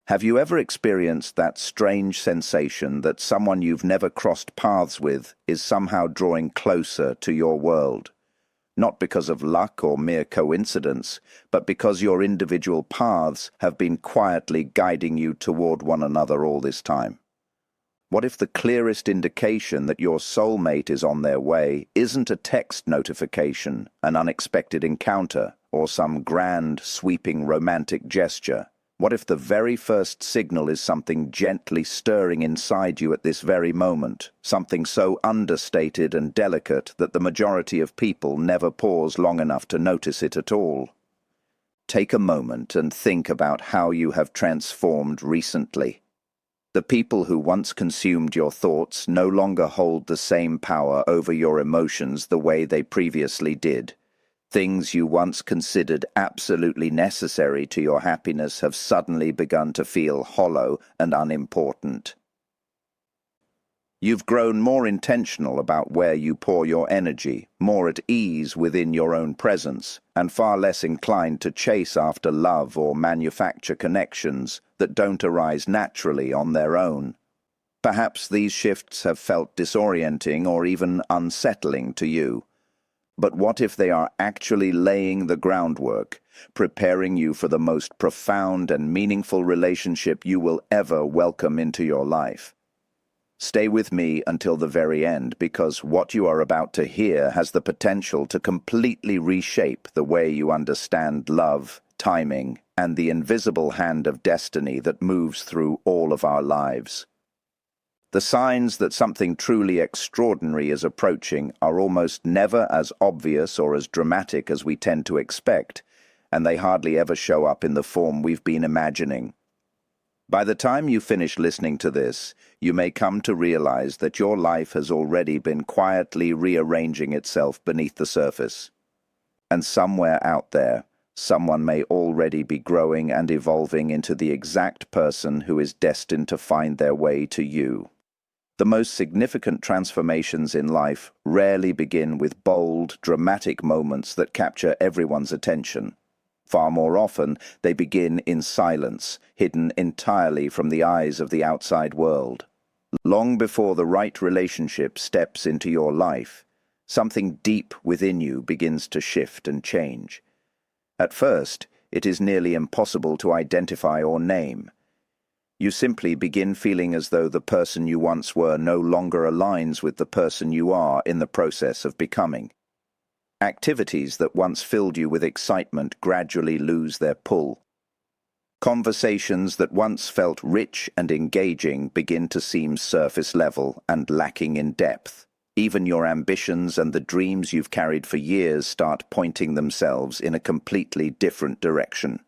Have you ever experienced that strange sensation that someone you've never crossed paths with is somehow drawing closer to your world? Not because of luck or mere coincidence, but because your individual paths have been quietly guiding you toward one another all this time. What if the clearest indication that your soulmate is on their way isn't a text notification, an unexpected encounter, or some grand, sweeping romantic gesture? What if the very first signal is something gently stirring inside you at this very moment, something so understated and delicate that the majority of people never pause long enough to notice it at all? Take a moment and think about how you have transformed recently. The people who once consumed your thoughts no longer hold the same power over your emotions the way they previously did. Things you once considered absolutely necessary to your happiness have suddenly begun to feel hollow and unimportant. You've grown more intentional about where you pour your energy, more at ease within your own presence, and far less inclined to chase after love or manufacture connections that don't arise naturally on their own. Perhaps these shifts have felt disorienting or even unsettling to you. But what if they are actually laying the groundwork, preparing you for the most profound and meaningful relationship you will ever welcome into your life? Stay with me until the very end, because what you are about to hear has the potential to completely reshape the way you understand love, timing, and the invisible hand of destiny that moves through all of our lives. The signs that something truly extraordinary is approaching are almost never as obvious or as dramatic as we tend to expect, and they hardly ever show up in the form we've been imagining. By the time you finish listening to this, you may come to realize that your life has already been quietly rearranging itself beneath the surface. And somewhere out there, someone may already be growing and evolving into the exact person who is destined to find their way to you. The most significant transformations in life rarely begin with bold, dramatic moments that capture everyone's attention. Far more often, they begin in silence, hidden entirely from the eyes of the outside world. Long before the right relationship steps into your life, something deep within you begins to shift and change. At first, it is nearly impossible to identify or name. You simply begin feeling as though the person you once were no longer aligns with the person you are in the process of becoming. Activities that once filled you with excitement gradually lose their pull. Conversations that once felt rich and engaging begin to seem surface level and lacking in depth. Even your ambitions and the dreams you've carried for years start pointing themselves in a completely different direction.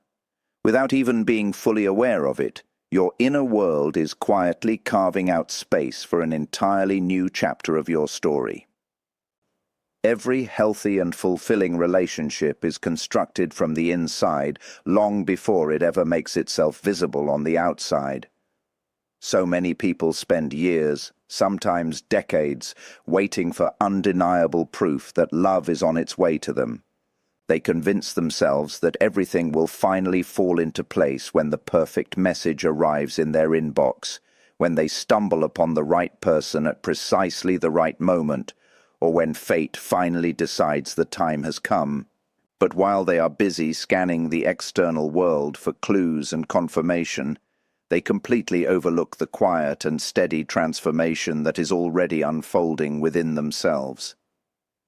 Without even being fully aware of it, your inner world is quietly carving out space for an entirely new chapter of your story. Every healthy and fulfilling relationship is constructed from the inside long before it ever makes itself visible on the outside. So many people spend years, sometimes decades, waiting for undeniable proof that love is on its way to them. They convince themselves that everything will finally fall into place when the perfect message arrives in their inbox, when they stumble upon the right person at precisely the right moment, or when fate finally decides the time has come. But while they are busy scanning the external world for clues and confirmation, they completely overlook the quiet and steady transformation that is already unfolding within themselves.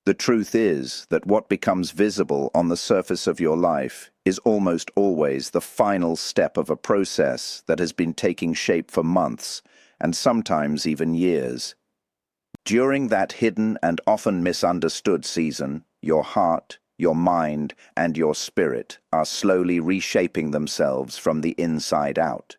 The truth is that what becomes visible on the surface of your life is almost always the final step of a process that has been taking shape for months, and sometimes even years. During that hidden and often misunderstood season, your heart, your mind, and your spirit are slowly reshaping themselves from the inside out.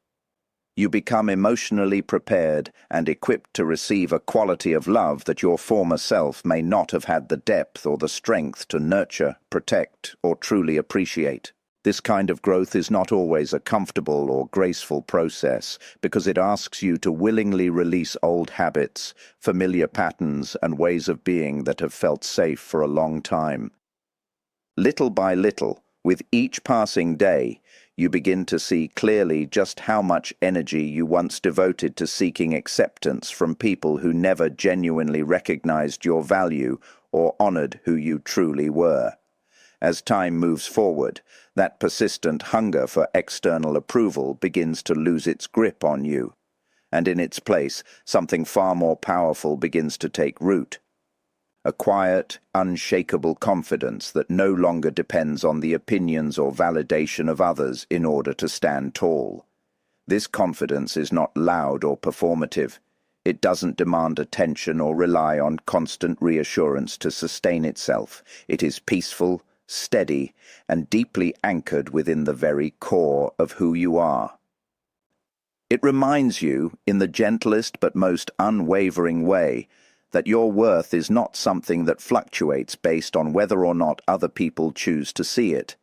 You become emotionally prepared and equipped to receive a quality of love that your former self may not have had the depth or the strength to nurture, protect, or truly appreciate. This kind of growth is not always a comfortable or graceful process, because it asks you to willingly release old habits, familiar patterns, and ways of being that have felt safe for a long time. Little by little, with each passing day, you begin to see clearly just how much energy you once devoted to seeking acceptance from people who never genuinely recognized your value or honored who you truly were. As time moves forward, that persistent hunger for external approval begins to lose its grip on you, and in its place, something far more powerful begins to take root. A quiet, unshakable confidence that no longer depends on the opinions or validation of others in order to stand tall. This confidence is not loud or performative. It doesn't demand attention or rely on constant reassurance to sustain itself. It is peaceful, steady, and deeply anchored within the very core of who you are. It reminds you, in the gentlest but most unwavering way, that your worth is not something that fluctuates based on whether or not other people choose to see it.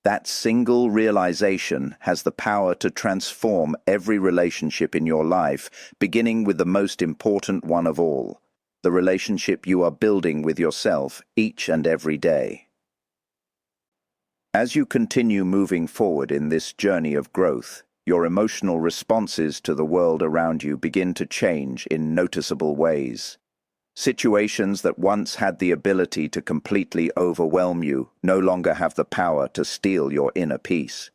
That single realization has the power to transform every relationship in your life, beginning with the most important one of all, the relationship you are building with yourself each and every day. As you continue moving forward in this journey of growth, your emotional responses to the world around you begin to change in noticeable ways. Situations that once had the ability to completely overwhelm you no longer have the power to steal your inner peace.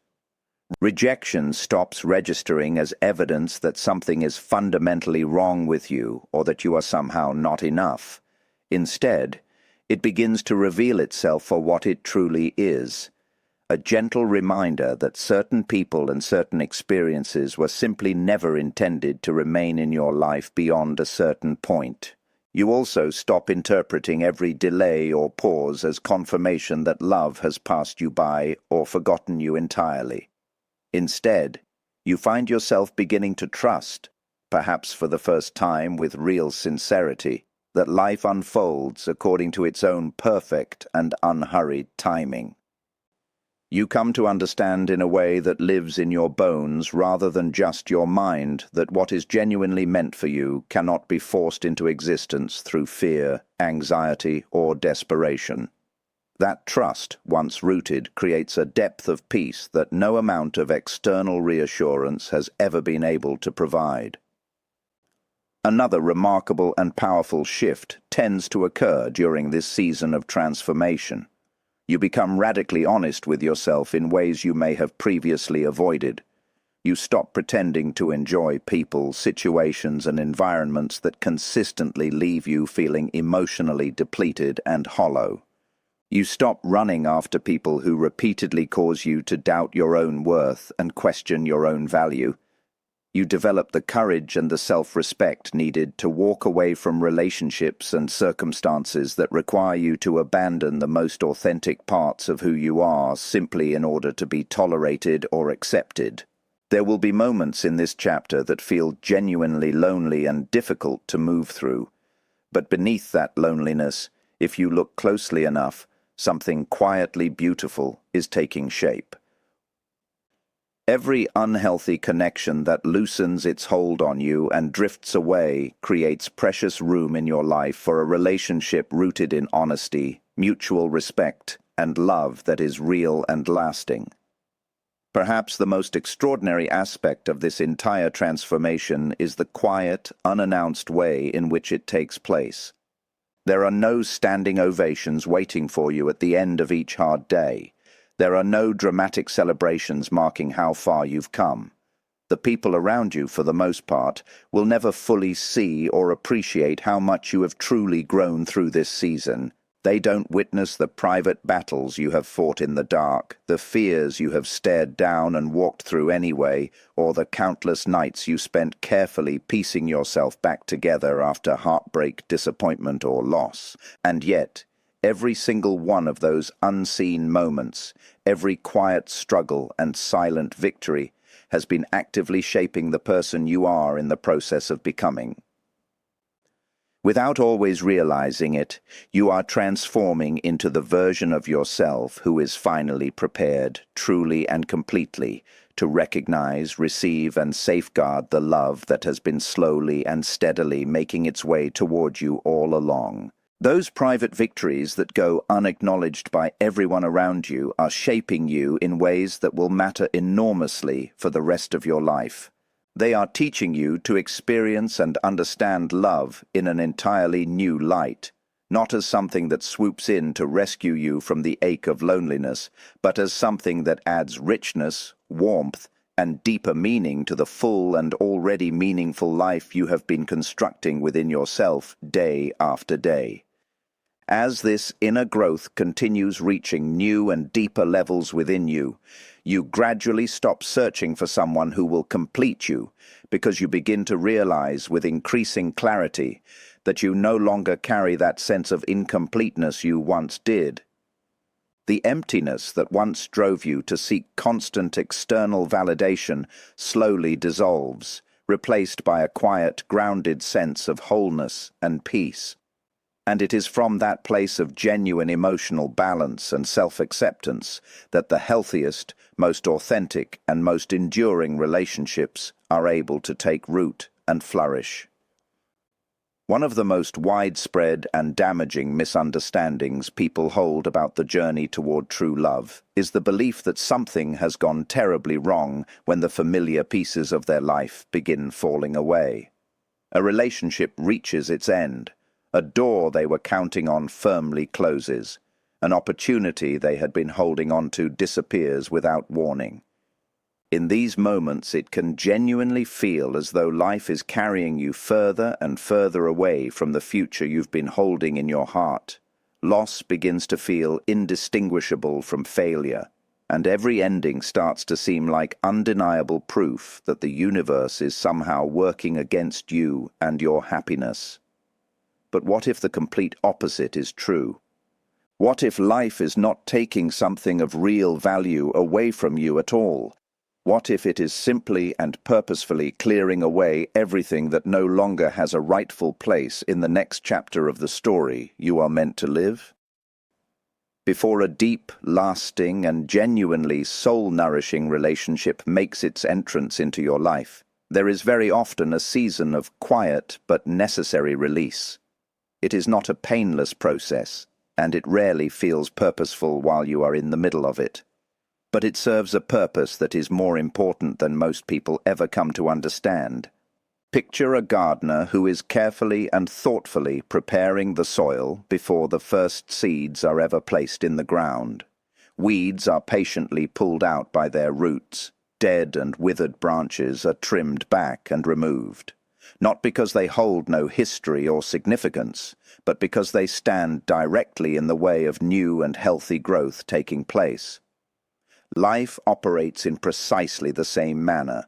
Rejection stops registering as evidence that something is fundamentally wrong with you or that you are somehow not enough. Instead, it begins to reveal itself for what it truly is. A gentle reminder that certain people and certain experiences were simply never intended to remain in your life beyond a certain point. You also stop interpreting every delay or pause as confirmation that love has passed you by or forgotten you entirely. Instead, you find yourself beginning to trust, perhaps for the first time with real sincerity, that life unfolds according to its own perfect and unhurried timing. You come to understand in a way that lives in your bones rather than just your mind that what is genuinely meant for you cannot be forced into existence through fear, anxiety, or desperation. That trust, once rooted, creates a depth of peace that no amount of external reassurance has ever been able to provide. Another remarkable and powerful shift tends to occur during this season of transformation. You become radically honest with yourself in ways you may have previously avoided. You stop pretending to enjoy people, situations, and environments that consistently leave you feeling emotionally depleted and hollow. You stop running after people who repeatedly cause you to doubt your own worth and question your own value. You develop the courage and the self-respect needed to walk away from relationships and circumstances that require you to abandon the most authentic parts of who you are simply in order to be tolerated or accepted. There will be moments in this chapter that feel genuinely lonely and difficult to move through, but beneath that loneliness, if you look closely enough, something quietly beautiful is taking shape. Every unhealthy connection that loosens its hold on you and drifts away creates precious room in your life for a relationship rooted in honesty, mutual respect, and love that is real and lasting. Perhaps the most extraordinary aspect of this entire transformation is the quiet, unannounced way in which it takes place. There are no standing ovations waiting for you at the end of each hard day. There are no dramatic celebrations marking how far you've come. The people around you, for the most part, will never fully see or appreciate how much you have truly grown through this season. They don't witness the private battles you have fought in the dark, the fears you have stared down and walked through anyway, or the countless nights you spent carefully piecing yourself back together after heartbreak, disappointment, or loss. And yet, every single one of those unseen moments, every quiet struggle and silent victory, has been actively shaping the person you are in the process of becoming. Without always realizing it, you are transforming into the version of yourself who is finally prepared, truly and completely, to recognize, receive, and safeguard the love that has been slowly and steadily making its way toward you all along. Those private victories that go unacknowledged by everyone around you are shaping you in ways that will matter enormously for the rest of your life. They are teaching you to experience and understand love in an entirely new light, not as something that swoops in to rescue you from the ache of loneliness, but as something that adds richness, warmth, and deeper meaning to the full and already meaningful life you have been constructing within yourself day after day. As this inner growth continues reaching new and deeper levels within you, you gradually stop searching for someone who will complete you, because you begin to realize with increasing clarity that you no longer carry that sense of incompleteness you once did. The emptiness that once drove you to seek constant external validation slowly dissolves, replaced by a quiet, grounded sense of wholeness and peace. And it is from that place of genuine emotional balance and self-acceptance that the healthiest, most authentic, and most enduring relationships are able to take root and flourish. One of the most widespread and damaging misunderstandings people hold about the journey toward true love is the belief that something has gone terribly wrong when the familiar pieces of their life begin falling away. A relationship reaches its end. A door they were counting on firmly closes. An opportunity they had been holding on to disappears without warning. In these moments, it can genuinely feel as though life is carrying you further and further away from the future you've been holding in your heart. Loss begins to feel indistinguishable from failure, and every ending starts to seem like undeniable proof that the universe is somehow working against you and your happiness. But what if the complete opposite is true? What if life is not taking something of real value away from you at all? What if it is simply and purposefully clearing away everything that no longer has a rightful place in the next chapter of the story you are meant to live? Before a deep, lasting, and genuinely soul-nourishing relationship makes its entrance into your life, there is very often a season of quiet but necessary release. It is not a painless process, and it rarely feels purposeful while you are in the middle of it. But it serves a purpose that is more important than most people ever come to understand. Picture a gardener who is carefully and thoughtfully preparing the soil before the first seeds are ever placed in the ground. Weeds are patiently pulled out by their roots. Dead and withered branches are trimmed back and removed. Not because they hold no history or significance, but because they stand directly in the way of new and healthy growth taking place. Life operates in precisely the same manner.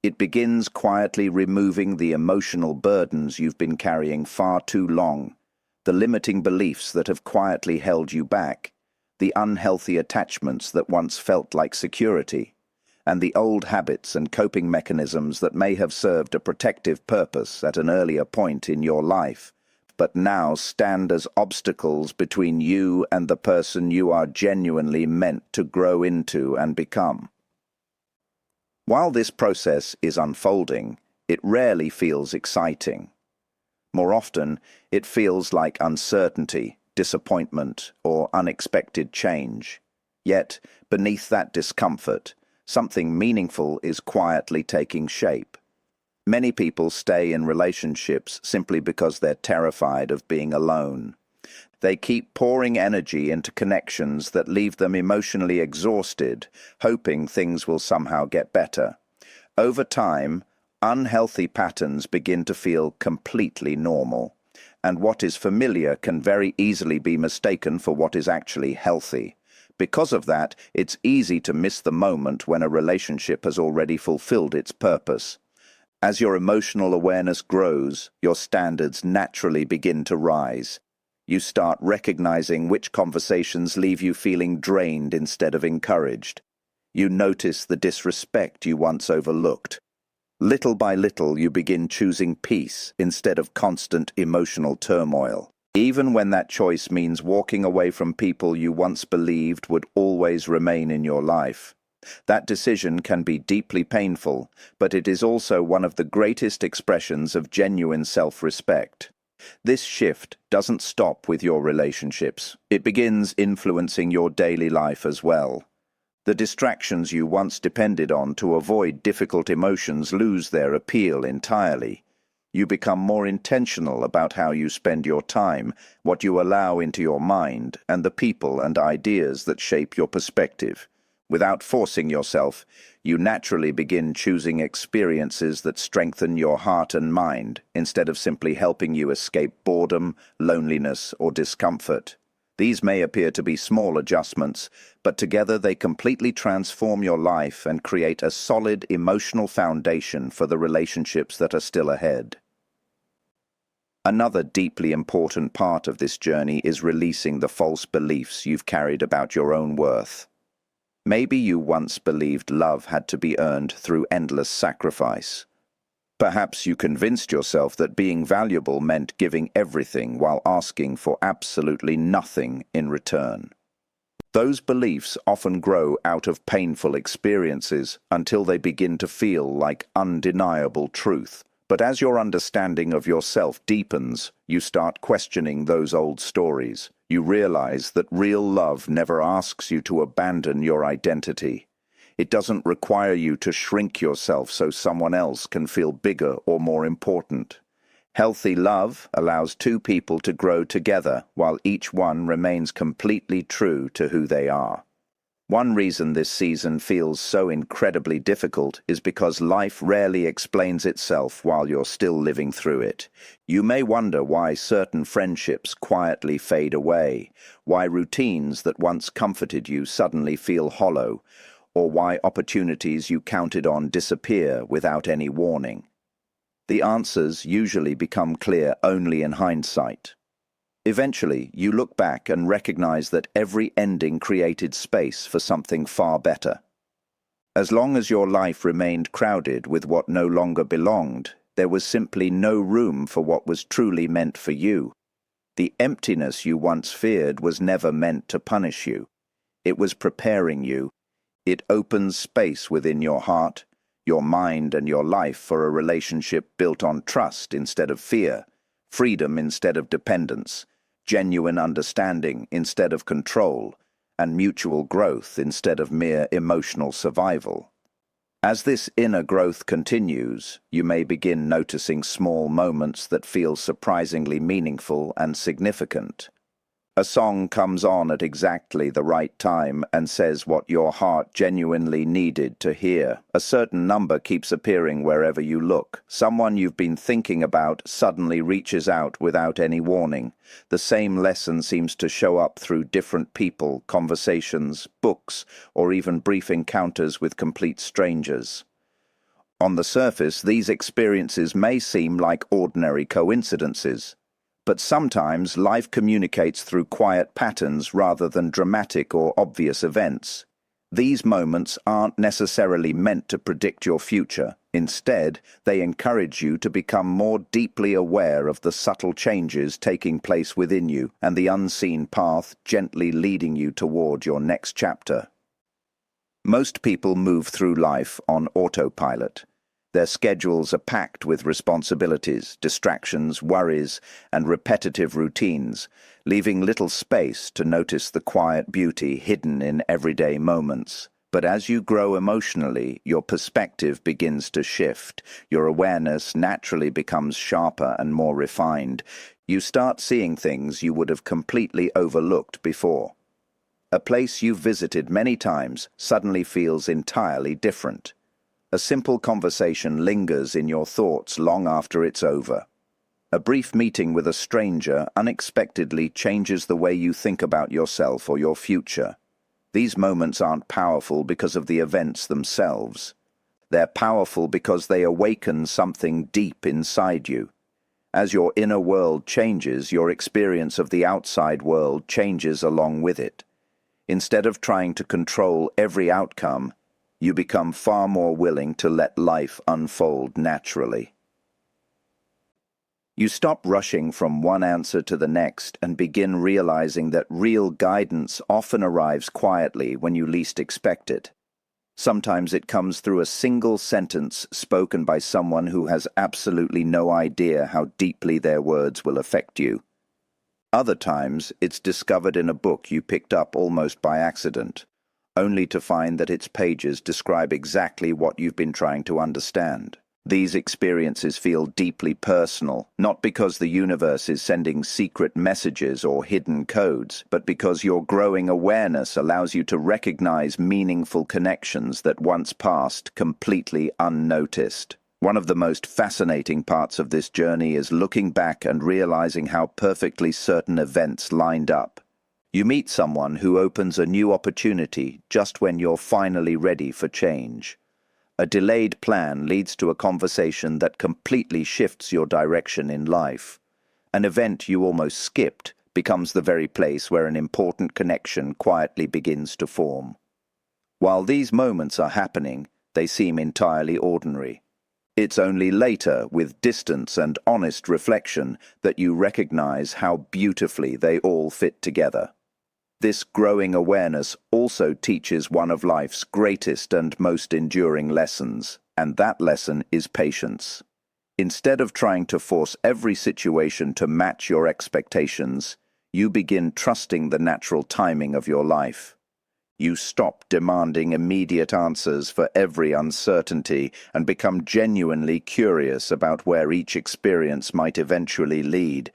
It begins quietly removing the emotional burdens you've been carrying far too long, the limiting beliefs that have quietly held you back, the unhealthy attachments that once felt like security, and the old habits and coping mechanisms that may have served a protective purpose at an earlier point in your life, but now stand as obstacles between you and the person you are genuinely meant to grow into and become. While this process is unfolding, it rarely feels exciting. More often, it feels like uncertainty, disappointment, or unexpected change. Yet, beneath that discomfort, something meaningful is quietly taking shape. Many people stay in relationships simply because they're terrified of being alone. They keep pouring energy into connections that leave them emotionally exhausted, hoping things will somehow get better. Over time, unhealthy patterns begin to feel completely normal, and what is familiar can very easily be mistaken for what is actually healthy. Because of that, it's easy to miss the moment when a relationship has already fulfilled its purpose. As your emotional awareness grows, your standards naturally begin to rise. You start recognizing which conversations leave you feeling drained instead of encouraged. You notice the disrespect you once overlooked. Little by little, you begin choosing peace instead of constant emotional turmoil. Even when that choice means walking away from people you once believed would always remain in your life. That decision can be deeply painful, but it is also one of the greatest expressions of genuine self-respect. This shift doesn't stop with your relationships. It begins influencing your daily life as well. The distractions you once depended on to avoid difficult emotions lose their appeal entirely. You become more intentional about how you spend your time, what you allow into your mind, and the people and ideas that shape your perspective. Without forcing yourself, you naturally begin choosing experiences that strengthen your heart and mind, instead of simply helping you escape boredom, loneliness, or discomfort. These may appear to be small adjustments, but together they completely transform your life and create a solid emotional foundation for the relationships that are still ahead. Another deeply important part of this journey is releasing the false beliefs you've carried about your own worth. Maybe you once believed love had to be earned through endless sacrifice. Perhaps you convinced yourself that being valuable meant giving everything while asking for absolutely nothing in return. Those beliefs often grow out of painful experiences until they begin to feel like undeniable truth. But as your understanding of yourself deepens, you start questioning those old stories. You realize that real love never asks you to abandon your identity. It doesn't require you to shrink yourself so someone else can feel bigger or more important. Healthy love allows two people to grow together while each one remains completely true to who they are. One reason this season feels so incredibly difficult is because life rarely explains itself while you're still living through it. You may wonder why certain friendships quietly fade away, why routines that once comforted you suddenly feel hollow, or why opportunities you counted on disappear without any warning. The answers usually become clear only in hindsight. Eventually, you look back and recognize that every ending created space for something far better. As long as your life remained crowded with what no longer belonged, there was simply no room for what was truly meant for you. The emptiness you once feared was never meant to punish you. It was preparing you. It opens space within your heart, your mind, and your life for a relationship built on trust instead of fear, freedom instead of dependence, genuine understanding instead of control, and mutual growth instead of mere emotional survival. As this inner growth continues, you may begin noticing small moments that feel surprisingly meaningful and significant. A song comes on at exactly the right time and says what your heart genuinely needed to hear. A certain number keeps appearing wherever you look. Someone you've been thinking about suddenly reaches out without any warning. The same lesson seems to show up through different people, conversations, books, or even brief encounters with complete strangers. On the surface, these experiences may seem like ordinary coincidences. But sometimes life communicates through quiet patterns rather than dramatic or obvious events. These moments aren't necessarily meant to predict your future. Instead, they encourage you to become more deeply aware of the subtle changes taking place within you and the unseen path gently leading you toward your next chapter. Most people move through life on autopilot. Their schedules are packed with responsibilities, distractions, worries, and repetitive routines, leaving little space to notice the quiet beauty hidden in everyday moments. But as you grow emotionally, your perspective begins to shift. Your awareness naturally becomes sharper and more refined. You start seeing things you would have completely overlooked before. A place you've visited many times suddenly feels entirely different. A simple conversation lingers in your thoughts long after it's over. A brief meeting with a stranger unexpectedly changes the way you think about yourself or your future. These moments aren't powerful because of the events themselves. They're powerful because they awaken something deep inside you. As your inner world changes, your experience of the outside world changes along with it. Instead of trying to control every outcome, you become far more willing to let life unfold naturally. You stop rushing from one answer to the next and begin realizing that real guidance often arrives quietly when you least expect it. Sometimes it comes through a single sentence spoken by someone who has absolutely no idea how deeply their words will affect you. Other times, it's discovered in a book you picked up almost by accident, only to find that its pages describe exactly what you've been trying to understand. These experiences feel deeply personal, not because the universe is sending secret messages or hidden codes, but because your growing awareness allows you to recognize meaningful connections that once passed completely unnoticed. One of the most fascinating parts of this journey is looking back and realizing how perfectly certain events lined up. You meet someone who opens a new opportunity just when you're finally ready for change. A delayed plan leads to a conversation that completely shifts your direction in life. An event you almost skipped becomes the very place where an important connection quietly begins to form. While these moments are happening, they seem entirely ordinary. It's only later, with distance and honest reflection, that you recognize how beautifully they all fit together. This growing awareness also teaches one of life's greatest and most enduring lessons, and that lesson is patience. Instead of trying to force every situation to match your expectations, you begin trusting the natural timing of your life. You stop demanding immediate answers for every uncertainty and become genuinely curious about where each experience might eventually lead.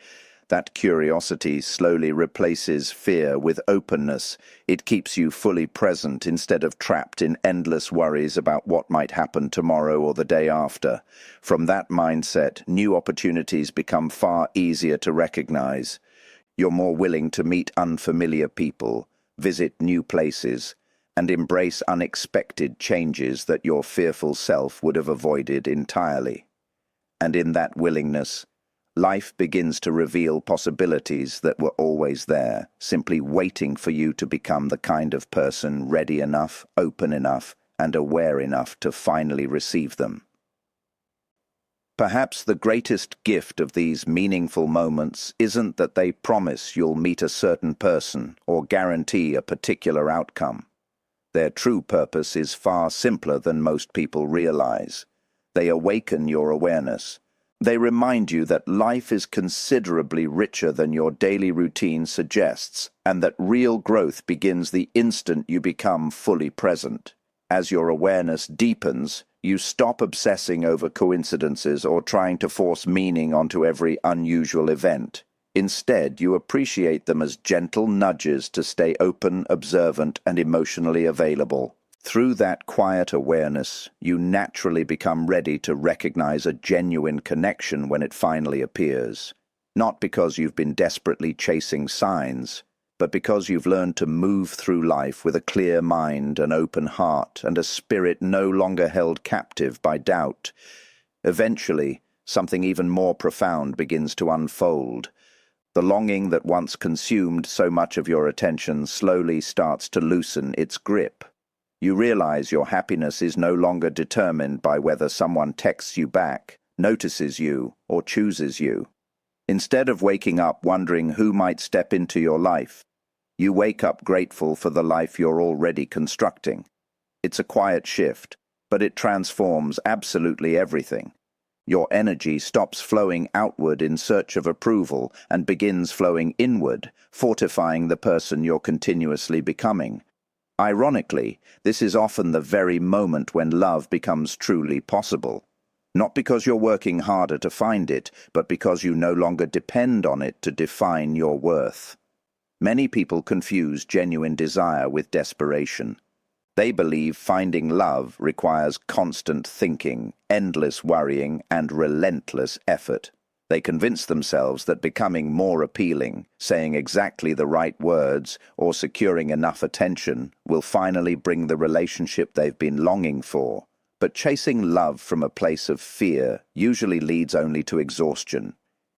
That curiosity slowly replaces fear with openness. It keeps you fully present instead of trapped in endless worries about what might happen tomorrow or the day after. From that mindset, new opportunities become far easier to recognize. You're more willing to meet unfamiliar people, visit new places, and embrace unexpected changes that your fearful self would have avoided entirely. And in that willingness, life begins to reveal possibilities that were always there, simply waiting for you to become the kind of person ready enough, open enough, and aware enough to finally receive them. Perhaps the greatest gift of these meaningful moments isn't that they promise you'll meet a certain person or guarantee a particular outcome. Their true purpose is far simpler than most people realize. They awaken your awareness. They remind you that life is considerably richer than your daily routine suggests, and that real growth begins the instant you become fully present. As your awareness deepens, you stop obsessing over coincidences or trying to force meaning onto every unusual event. Instead, you appreciate them as gentle nudges to stay open, observant, and emotionally available. Through that quiet awareness, you naturally become ready to recognize a genuine connection when it finally appears. Not because you've been desperately chasing signs, but because you've learned to move through life with a clear mind, an open heart, and a spirit no longer held captive by doubt. Eventually, something even more profound begins to unfold. The longing that once consumed so much of your attention slowly starts to loosen its grip. You realize your happiness is no longer determined by whether someone texts you back, notices you, or chooses you. Instead of waking up wondering who might step into your life, you wake up grateful for the life you're already constructing. It's a quiet shift, but it transforms absolutely everything. Your energy stops flowing outward in search of approval and begins flowing inward, fortifying the person you're continuously becoming. Ironically, this is often the very moment when love becomes truly possible. Not because you're working harder to find it, but because you no longer depend on it to define your worth. Many people confuse genuine desire with desperation. They believe finding love requires constant thinking, endless worrying, and relentless effort. They convince themselves that becoming more appealing, saying exactly the right words, or securing enough attention will finally bring the relationship they've been longing for. But chasing love from a place of fear usually leads only to exhaustion.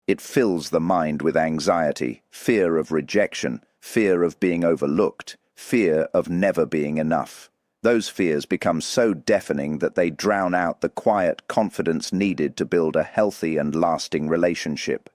It fills the mind with anxiety, fear of rejection, fear of being overlooked, fear of never being enough. Those fears become so deafening that they drown out the quiet confidence needed to build a healthy and lasting relationship.